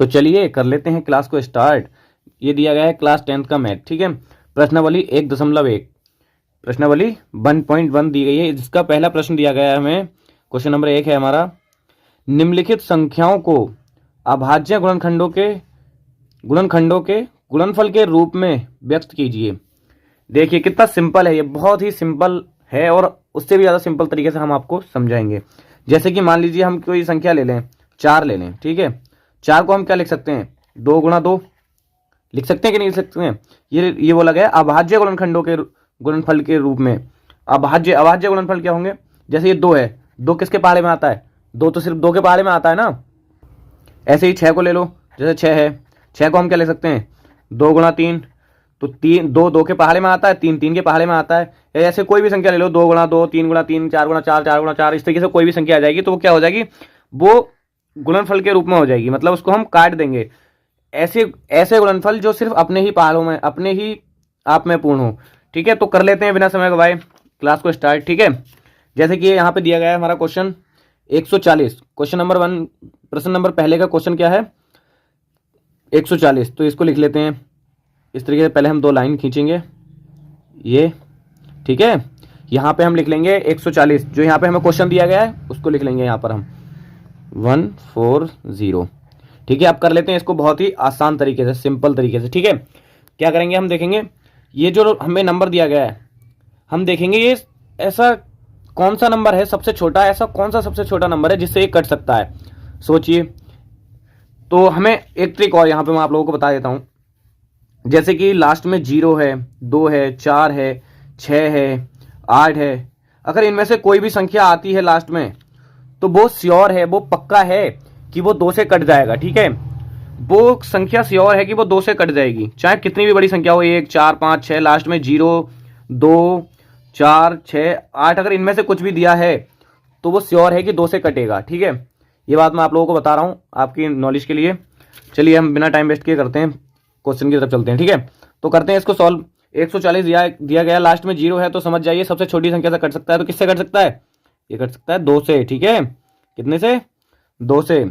तो चलिए कर लेते हैं क्लास को स्टार्ट। ये दिया गया है क्लास 10th का मैथ, ठीक है। प्रश्नावली 1.1, प्रश्नावली 1.1 दी गई है, जिसका पहला प्रश्न दिया गया है हमें। क्वेश्चन नंबर 1 है हमारा, निम्नलिखित संख्याओं को अभाज्य गुणनखंडों के गुणनफल के रूप में व्यक्त कीजिए। देखिए कितना सिंपल है, ये बहुत ही सिंपल है और उससे भी ज़्यादा सिंपल तरीके से हम आपको समझाएंगे। जैसे कि मान लीजिए हम कोई संख्या ले लें, 4 ले लें, ठीक है। 4 को हम क्या लिख सकते हैं, 2 गुणा 2 लिख सकते हैं कि नहीं लिख सकते हैं। ये बोला गया अभाज्य गुणनखंडों के गुणनफल के रूप में। अभाज्य गुणनफल क्या होंगे, जैसे ये 2 है, 2 किसके पहाड़े में आता है, 2 तो सिर्फ 2 के पहाड़े में आता है ना। ऐसे ही 6 को ले लो, जैसे 6 है, 6 को हम क्या ले सकते हैं, 2 गुणा 3, तो 2 के पहाड़े में आता है, 3 के पहाड़े में आता है। ऐसे कोई भी संख्या ले लो, 2 गुणा 2, 3 गुणा 3, 4 गुणा 4, 4 गुणा 4, इस तरीके से कोई भी संख्या आ जाएगी तो वो क्या हो जाएगी, वो गुणनफल के रूप में हो जाएगी। मतलब उसको हम काट देंगे। ऐसे गुणनफल जो सिर्फ अपने ही पहाड़ों में, अपने ही आप में पूर्ण हो, ठीक है। तो कर लेते हैं बिना समय गवाए क्लास को स्टार्ट, ठीक है। जैसे कि यहाँ पे दिया गया है हमारा क्वेश्चन 140, क्वेश्चन नंबर 1, प्रश्न नंबर पहले का क्वेश्चन क्या है, 140। तो इसको लिख लेते हैं इस तरीके से। पहले हम 2 लाइन खींचेंगे, ये ठीक है। यहाँ पे हम लिख लेंगे 140, जो यहाँ पे हमें क्वेश्चन दिया गया है उसको लिख लेंगे यहाँ पर हम 140, ठीक है। अब कर लेते हैं इसको बहुत ही आसान तरीके से, सिंपल तरीके से, ठीक है। क्या करेंगे, हम देखेंगे ये जो हमें नंबर दिया गया है, हम देखेंगे ये ऐसा कौन सा नंबर है सबसे छोटा, ऐसा कौन सा सबसे छोटा नंबर है जिससे ये कट सकता है, सोचिए। तो हमें एक ट्रिक और यहाँ पे मैं आप लोगों को बता देता हूँ। जैसे कि लास्ट में 0 है, 2 है, 4 है, 6 है, 8 है, अगर इनमें से कोई भी संख्या आती है लास्ट में तो वो श्योर है, वो पक्का है कि वो 2 से कट जाएगा, ठीक है। वो संख्या श्योर है कि वो 2 से कट जाएगी, चाहे कितनी भी बड़ी संख्या हो, 1, 4, 5, 6, लास्ट में 0, 2, 4, 6, 8, अगर इनमें से कुछ भी दिया है तो वो श्योर है कि 2 से कटेगा, ठीक है। ये बात मैं आप लोगों को बता रहा हूँ आपकी नॉलेज के लिए। चलिए हम बिना टाइम वेस्ट किए करते हैं, क्वेश्चन की तरफ चलते हैं, ठीक है। तो करते हैं इसको सॉल्व। 140 दिया गया, लास्ट में 0 है, तो समझ जाइए सबसे छोटी संख्या से कट सकता है। तो किससे कट सकता है, ये कट सकता है 2 से, ठीक है। कितने से, 2 से।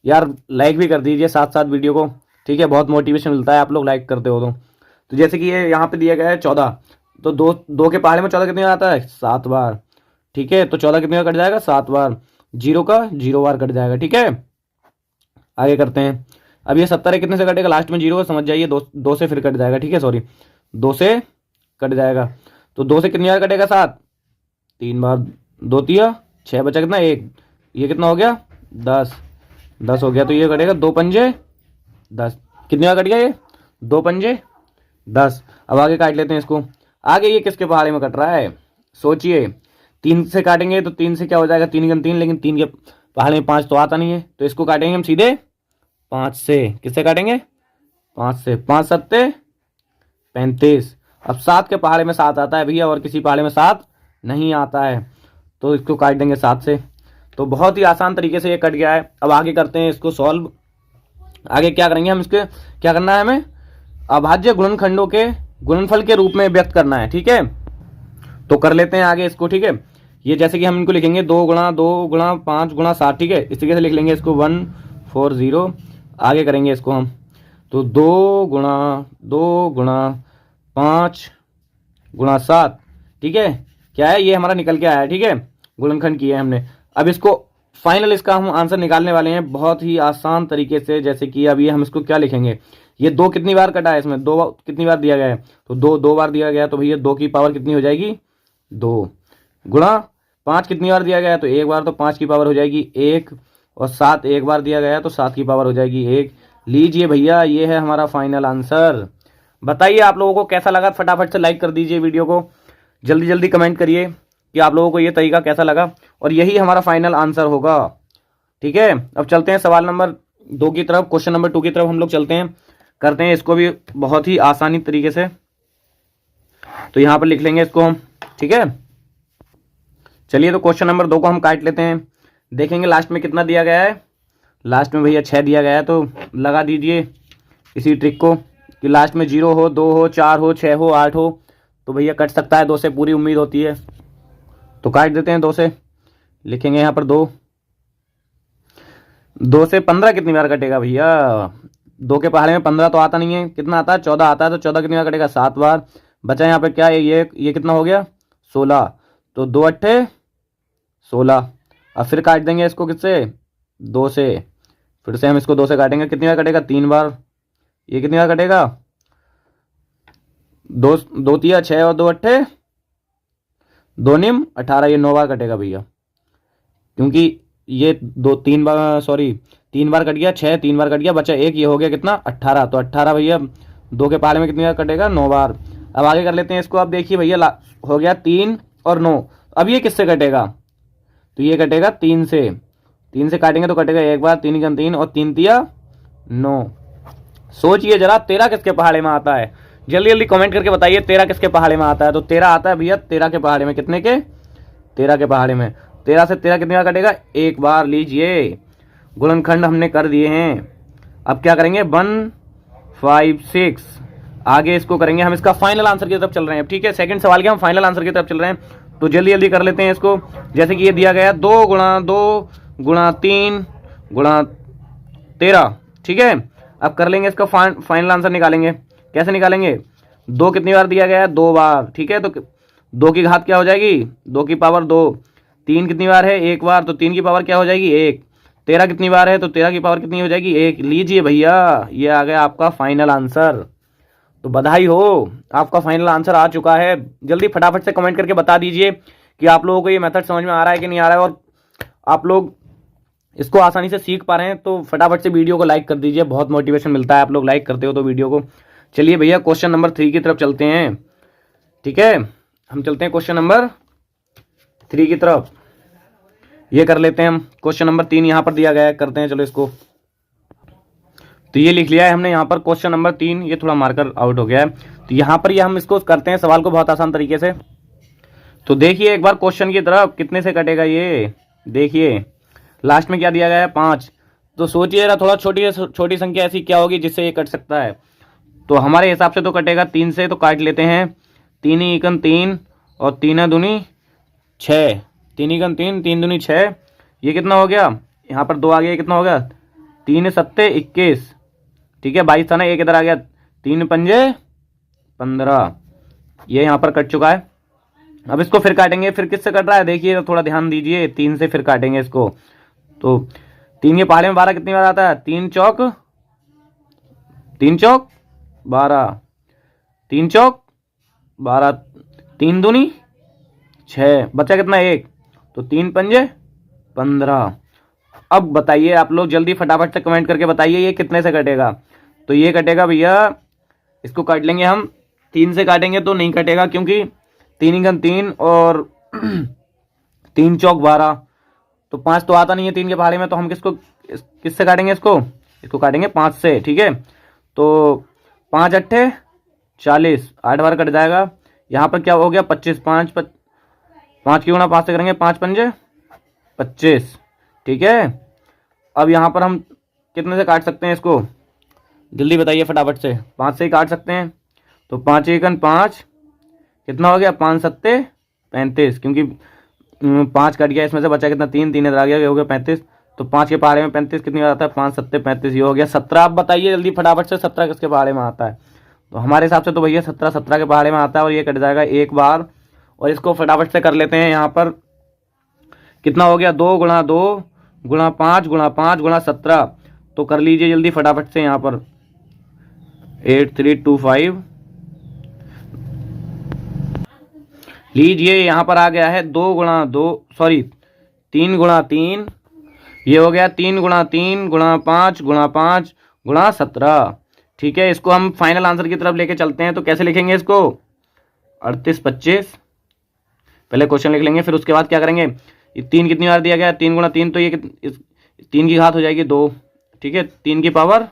यार लाइक भी कर दीजिए साथ साथ वीडियो को, ठीक है, बहुत मोटिवेशन मिलता है आप लोग लाइक करते हो तो जैसे कि ये यहाँ पे दिया गया है 14, तो 2 के पहाड़े में 14 कितने बार आता है, 7 बार, ठीक है। तो 14 कितने बार कट जाएगा, 7 बार। 0 का 0 बार कट जाएगा, ठीक है। आगे करते हैं। अब ये 70 है, कितने से कटेगा, लास्ट में 0 है, समझ जाइए 2 से फिर कट जाएगा, ठीक है, सॉरी 2 से कट जाएगा। तो 2 से कितनी बार कटेगा, 7, 3 बार, 2 तिया 6, बचा कितना 1, ये कितना हो गया 10 हो गया। तो ये कटेगा 2 पंजे 10, कितनी बार कट गया ये, 2 पंजे 10। अब आगे काट लेते हैं इसको। आगे ये किसके पहाड़े में कट रहा है, सोचिए। 3 से काटेंगे तो 3 से क्या हो जाएगा, 3 गुना 3, लेकिन 3 के पहाड़े में 5 तो आता नहीं है, तो इसको काटेंगे हम सीधे 5 से। किससे काटेंगे, 5 से। 5 सत्ते 35। अब 7 के पहाड़े में 7 आता है भैया, और किसी पहाड़े में 7 नहीं आता है, तो इसको काट देंगे 7 से। तो बहुत ही आसान तरीके से ये कट गया है। अब आगे करते हैं इसको सॉल्व। आगे क्या करेंगे हम, इसके क्या करना है हमें, अभाज्य गुणनखंडों के गुणनफल के रूप में व्यक्त करना है, ठीक है। तो कर लेते हैं आगे इसको, ठीक है। ये जैसे कि हम इनको लिखेंगे 2 गुणा 2 गुणा 5 गुणा 7, ठीक है, इस तरीके से लिख लेंगे इसको 140। आगे करेंगे इसको हम, तो 2 गुणा 5 गुणा 7, ठीक है। क्या है, ये हमारा निकल के आया है, ठीक है, गुणनखंड किया है हमने। अब इसको फाइनल इसका हम आंसर निकालने वाले हैं बहुत ही आसान तरीके से। जैसे कि अब ये हम इसको क्या लिखेंगे, ये 2 कितनी बार कटा है, इसमें 2 कितनी बार दिया गया है, तो 2 बार दिया गया है, तो भैया 2 की पावर कितनी हो जाएगी, 2 गुणा 5 कितनी बार दिया गया है, तो 1 बार, तो 5 की पावर हो जाएगी 1, और 7 1 बार दिया गया है, तो 7 की पावर हो जाएगी 1। लीजिए भैया, ये है हमारा फाइनल आंसर। बताइए आप लोगों को कैसा लगा, फटाफट से लाइक कर दीजिए वीडियो को, जल्दी जल्दी कमेंट करिए कि आप लोगों को ये तरीका कैसा लगा, और यही हमारा फाइनल आंसर होगा, ठीक है। अब चलते हैं सवाल नंबर 2 की तरफ, क्वेश्चन नंबर 2 की तरफ हम लोग चलते हैं, करते हैं इसको भी बहुत ही आसानी तरीके से। तो यहाँ पर लिख लेंगे इसको हम, ठीक है। चलिए तो क्वेश्चन नंबर 2 को हम काट लेते हैं, देखेंगे लास्ट में कितना दिया गया है। लास्ट में भैया 6 दिया गया है, तो लगा दीजिए इसी ट्रिक को कि लास्ट में 0 हो, 2 हो, 4 हो, 6 हो, 8 हो, तो भैया कट सकता है 2 से, पूरी उम्मीद होती है। तो काट देते हैं 2 से, लिखेंगे यहाँ पर 2 2 से 15 कितनी बार कटेगा भैया? 2 के पहाड़े में 15 तो आता नहीं है, कितना आता है? 14 आता है। तो 14 कितनी बार कटेगा? 7 बार। बचा यहाँ पे क्या है? ये कितना हो गया? 16। तो 2 अट्ठे 16। अब फिर काट देंगे इसको किससे? 2 से। फिर से हम इसको 2 से काटेंगे, कितनी बार कटेगा? 3 बार। ये कितनी बार कटेगा? 2 2 तिया 6 और 2 अट्ठे 2 निम 18। ये 9 बार कटेगा भैया, क्योंकि ये 3 बार कट गया, 6 3 बार कट गया, बचा एक, ये हो गया कितना? 18। तो 18 भैया 2 के पहाड़े में कितनी बार कटेगा? 9 बार। अब आगे कर लेते हैं इसको। अब देखिए भैया हो गया 3 और 9। अब ये किससे कटेगा? तो ये कटेगा 3 से। 3 से काटेंगे तो कटेगा एक बार, 3 का 3 और 3 तिया 9। सोचिए जरा 13 किसके पहाड़े में आता है? जल्दी जल्दी कमेंट करके बताइए 13 किसके पहाड़े में आता है? तो 13 आता है भैया 13 के पहाड़े में। कितने के? 13 के पहाड़े में। 13 से 13 कितनी बार कटेगा? एक बार। लीजिए गुणनखंड हमने कर दिए हैं। अब क्या करेंगे? 1 5 6। आगे इसको करेंगे हम, इसका फाइनल आंसर की तरफ चल रहे हैं। ठीक है, सेकंड सवाल के हम फाइनल आंसर की तरफ चल रहे हैं, तो जल्दी जल्दी कर लेते हैं इसको। जैसे कि ये दिया गया 2 गुणा 2 गुणा 3 गुणा 13। ठीक है, अब कर लेंगे इसका फाइनल आंसर निकालेंगे। कैसे निकालेंगे? 2 कितनी बार दिया गया है? 2 बार। ठीक है, तो 2 की घात क्या हो जाएगी? 2 की पावर 2। 3 कितनी बार है? एक बार। तो 3 की पावर क्या हो जाएगी? 1। 13 कितनी बार है? तो 13 की पावर कितनी हो जाएगी? 1। लीजिए भैया ये आ गया आपका फाइनल आंसर। तो बधाई हो, आपका फाइनल आंसर आ चुका है। जल्दी फटाफट से कमेंट करके बता दीजिए कि आप लोगों को ये मेथड समझ में आ रहा है कि नहीं आ रहा है, और आप लोग इसको आसानी से सीख पा रहे हैं। तो फटाफट से वीडियो को लाइक कर दीजिए, बहुत मोटिवेशन मिलता है आप लोग लाइक करते हो तो वीडियो को। चलिए भैया क्वेश्चन नंबर 3 की तरफ चलते हैं। ठीक है, हम चलते हैं क्वेश्चन नंबर 3 की तरफ। ये कर लेते हैं हम। क्वेश्चन नंबर 3 यहाँ पर दिया गया है, करते हैं चलो इसको। तो ये लिख लिया है हमने यहाँ पर क्वेश्चन नंबर 3। ये थोड़ा मार्कर आउट हो गया है, तो यहाँ पर ये हम इसको करते हैं सवाल को बहुत आसान तरीके से। तो देखिए एक बार क्वेश्चन की तरफ, कितने से कटेगा ये? देखिए लास्ट में क्या दिया गया है? 5। तो सोचिए जरा, थोड़ा छोटी संख्या ऐसी क्या होगी जिससे ये कट सकता है? तो हमारे हिसाब से तो कटेगा 3 से, तो काट लेते हैं। 3 एकन 3 और 3 दूनी 6। 3 एकन 3 3 दूनी 6। ये कितना हो गया? यहाँ पर 2 आ गया, कितना हो गया? 3 सत्ते 21। ठीक है, 22 था ना, एक इधर आ गया। 3 पंजे 15। ये यहाँ पर कट चुका है। अब इसको फिर काटेंगे। फिर किससे कट रहा है? देखिए थोड़ा ध्यान दीजिए, 3 से फिर काटेंगे इसको। तो 3 के पहाड़े में 12 कितनी बार आता है? 3 चौक 12। 3 चौक 12। 3 दूनी 6। बचा कितना? 1। तो 3 पंजे 15। अब बताइए आप लोग जल्दी फटाफट से कमेंट करके बताइए ये कितने से कटेगा? तो ये कटेगा भैया, इसको काट लेंगे हम। 3 से काटेंगे तो नहीं कटेगा, क्योंकि 3 एकन 3 और 3 चौक 12। तो 5 तो आता नहीं है 3 के पहाड़े में, तो हम किससे काटेंगे इसको काटेंगे 5 से। ठीक है, तो 5 अट्ठे 40, 8 बार कट जाएगा। यहाँ पर क्या हो गया? 25। 5 की गुणा 5 से करेंगे, 5 पंजे 25। ठीक है, अब यहाँ पर हम कितने से काट सकते हैं इसको? जल्दी बताइए फटाफट से। 5 से ही काट सकते हैं। तो 5 एकन 5 कितना हो गया? 5 सत्ते 35, क्योंकि 5 कट गया, इसमें से बचा कितना? 3 इधर आ गया, ये हो गया 35। तो 5 के पहाड़े में 35 कितनी बार आता है? 5 सत्ते 35। ये हो गया 17। आप बताइए जल्दी फटाफट से 17 किसके पहाड़े में आता है? तो हमारे हिसाब से तो भैया 17 के पहाड़े में आता है, और ये कट जाएगा एक बार। और इसको फटाफट से कर लेते हैं। यहाँ पर कितना हो गया? 2 गुणा 2 गुणा 5 गुणा 5 गुणा 17। तो कर लीजिए जल्दी फटाफट से। यहाँ पर 8325। लीजिए यहाँ पर आ गया है 2 गुणा 2 सॉरी 3 गुणा 3। ये हो गया 3 गुणा 3 गुणा 5 गुणा 5 गुणा 17। ठीक है, इसको हम फाइनल आंसर की तरफ लेके चलते हैं। तो कैसे लिखेंगे इसको? 38 25। पहले क्वेश्चन लिख लेंगे, फिर उसके बाद क्या करेंगे? 3 कितनी बार दिया गया? 3 गुणा 3, तो ये 3 की घात हो जाएगी 2। ठीक है, 3 की पावर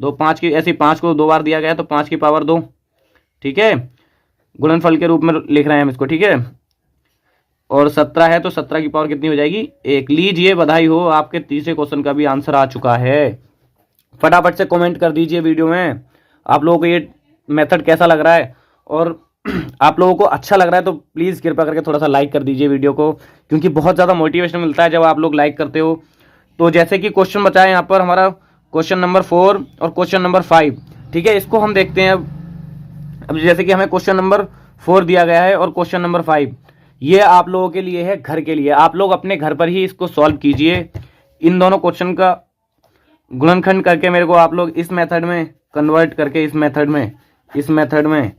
2। 5 की ऐसे 5 को 2 बार दिया गया, तो 5 की पावर 2। ठीक है, गुणनफल के रूप में लिख रहे हैं हम इसको। ठीक है, और 17 है तो 17 की पावर कितनी हो जाएगी? 1। लीजिए बधाई हो, आपके तीसरे क्वेश्चन का भी आंसर आ चुका है। फटाफट से कमेंट कर दीजिए वीडियो में आप लोगों को ये मेथड कैसा लग रहा है, और आप लोगों को अच्छा लग रहा है तो प्लीज़ कृपया करके थोड़ा सा लाइक कर दीजिए वीडियो को, क्योंकि बहुत ज़्यादा मोटिवेशन मिलता है जब आप लोग लाइक करते हो। तो जैसे कि क्वेश्चन बचा है यहाँ पर हमारा क्वेश्चन नंबर 4 और क्वेश्चन नंबर 5, ठीक है। इसको हम देखते हैं। अब जैसे कि हमें क्वेश्चन नंबर 4 दिया गया है और क्वेश्चन नंबर 5, ये आप लोगों के लिए है, घर के लिए। आप लोग अपने घर पर ही इसको सॉल्व कीजिए। इन दोनों क्वेश्चन का गुणनखंड करके मेरे को आप लोग इस मेथड में कन्वर्ट करके, इस मेथड में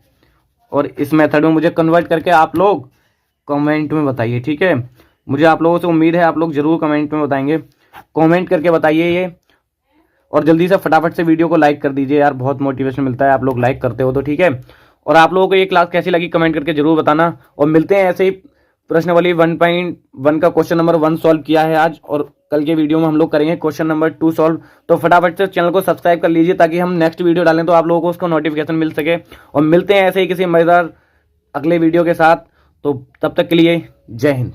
और इस मेथड में मुझे कन्वर्ट करके आप लोग कमेंट में बताइए, ठीक है। मुझे आप लोगों से उम्मीद है आप लोग जरूर कमेंट में बताएंगे, कमेंट करके बताइए ये। और जल्दी से फटाफट से वीडियो को लाइक कर दीजिए यार, बहुत मोटिवेशन मिलता है आप लोग लाइक करते हो तो, ठीक है। और आप लोगों को ये क्लास कैसी लगी कमेंट करके जरूर बताना। और मिलते हैं ऐसे ही प्रश्नावली 1.1 का क्वेश्चन नंबर 1 सॉल्व किया है आज, और कल के वीडियो में हम लोग करेंगे क्वेश्चन नंबर 2 सॉल्व। तो फटाफट से चैनल को सब्सक्राइब कर लीजिए ताकि हम नेक्स्ट वीडियो डालें तो आप लोगों को उसका नोटिफिकेशन मिल सके। और मिलते हैं ऐसे ही किसी मजेदार अगले वीडियो के साथ। तो तब तक के लिए जय हिंद।